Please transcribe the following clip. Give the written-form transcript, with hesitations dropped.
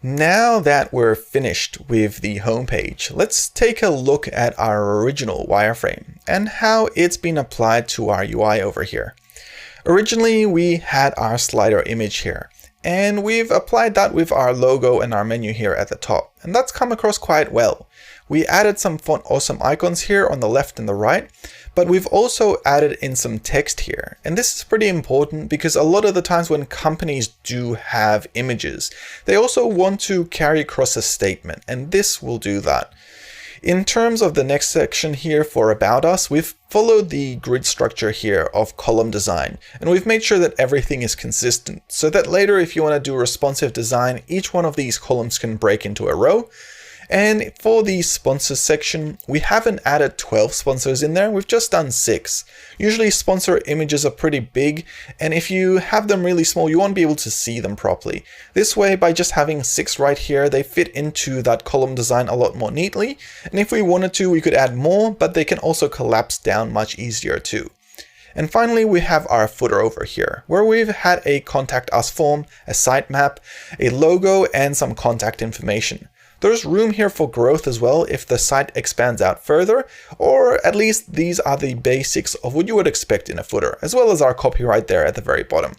Now that we're finished with the homepage, let's take a look at our original wireframe and how it's been applied to our UI over here. Originally, we had our slider image here, and we've applied that with our logo and our menu here at the top, and that's come across quite well. We added some font awesome icons here on the left and the right, but we've also added in some text here. And this is pretty important because a lot of the times when companies do have images, they also want to carry across a statement, and this will do that. In terms of the next section here for About Us, we've followed the grid structure here of column design, and we've made sure that everything is consistent so that later if you want to do responsive design, each one of these columns can break into a row. And for the sponsors section, we haven't added 12 sponsors in there, we've just done 6. Usually sponsor images are pretty big, and if you have them really small, you won't be able to see them properly. This way, by just having 6 right here, they fit into that column design a lot more neatly. And if we wanted to, we could add more, but they can also collapse down much easier too. And finally, we have our footer over here, where we've had a contact us form, a sitemap, a logo, and some contact information. There's room here for growth as well if the site expands out further, or at least these are the basics of what you would expect in a footer, as well as our copyright there at the very bottom.